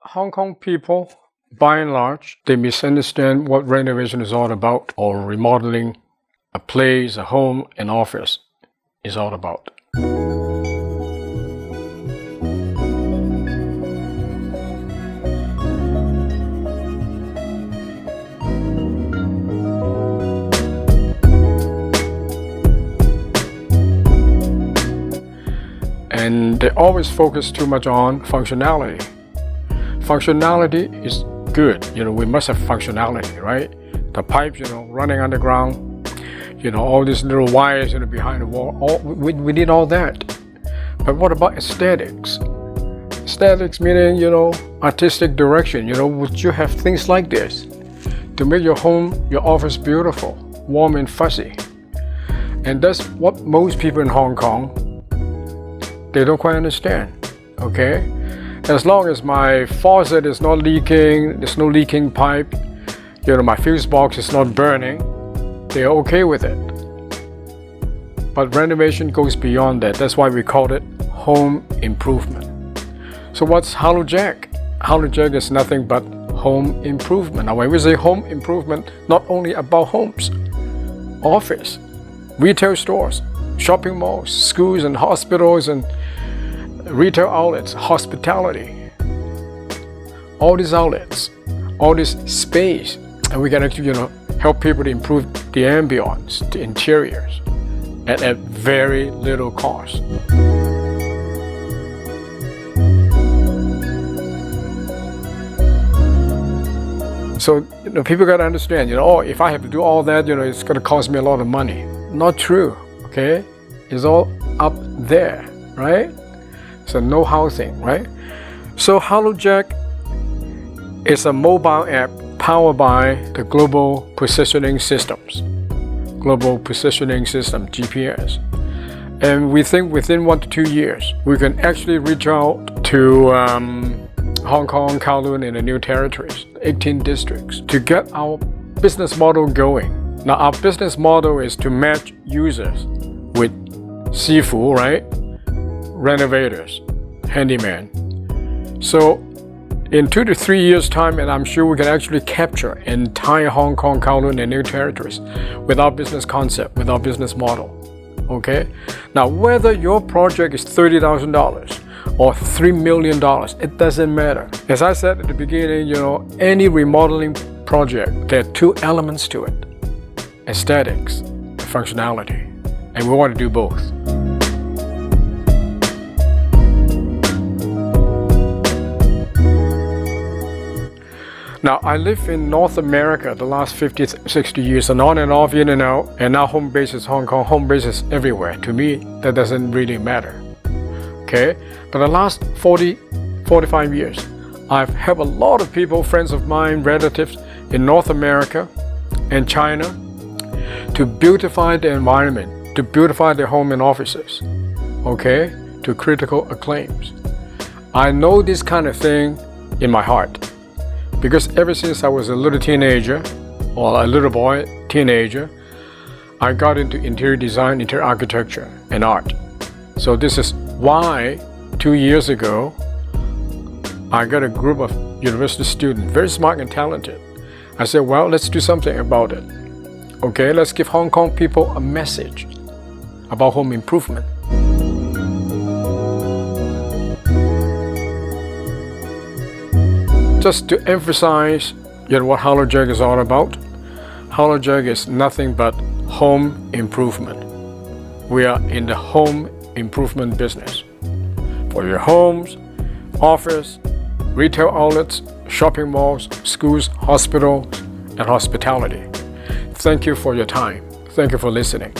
Hong Kong people, by and large, they misunderstand what renovation is all about, or remodeling a place, a home, an office is all about. And they always focus too much on functionality. Functionality is good. We must have functionality, right? The pipes, running underground, all these little wires, behind the wall. We need all that. But what about aesthetics? Aesthetics meaning, artistic direction. Would you have things like this to make your home, your office beautiful, warm and fuzzy? And that's what most people in Hong Kong, they don't quite understand, okay? As long as my faucet is not leaking, there's no leaking pipe, my fuse box is not burning, they're okay with it. But renovation goes beyond that. That's why we call it home improvement. So what's HelloJack? HelloJack is nothing but home improvement. Now when we say home improvement, not only about homes, office, retail stores, shopping malls, schools and hospitals and retail outlets, hospitality, all these outlets, all this space, and we can actually, help people to improve the ambience, the interiors, at a very little cost. So, people got to understand, if I have to do all that, it's going to cost me a lot of money. Not true, okay? It's all up there, right? It's a know-how thing, right? So HelloJack is a mobile app powered by the Global Positioning Systems. Global Positioning System, GPS. And we think within 1 to 2 years, we can actually reach out to Hong Kong, Kowloon, and the new territories, 18 districts, to get our business model going. Now, our business model is to match users with Sifu, right? Renovators, handyman. So in 2 to 3 years time, and I'm sure we can actually capture entire Hong Kong, Kowloon and new territories with our business concept, with our business model. Okay? Now whether your project is $30,000 or $3 million, it doesn't matter. As I said at the beginning, any remodeling project, there are 2 elements to it: aesthetics and functionality. And we want to do both. Now, I live in North America the last 50, 60 years, and on and off, in and out, and now home base is Hong Kong, home base is everywhere. To me, that doesn't really matter, okay? But the last 40, 45 years, I've helped a lot of people, friends of mine, relatives in North America and China to beautify the environment, to beautify their home and offices, okay, to critical acclaims. I know this kind of thing in my heart. Because ever since I was a little teenager, or a little boy, teenager, I got into interior design, interior architecture, and art. So this is why 2 years ago, I got a group of university students, very smart and talented. I said, well, let's do something about it. Okay, let's give Hong Kong people a message about home improvement. Just to emphasize, what HelloJack is all about. HelloJack is nothing but home improvement. We are in the home improvement business. For your homes, office, retail outlets, shopping malls, schools, hospitals, and hospitality. Thank you for your time. Thank you for listening.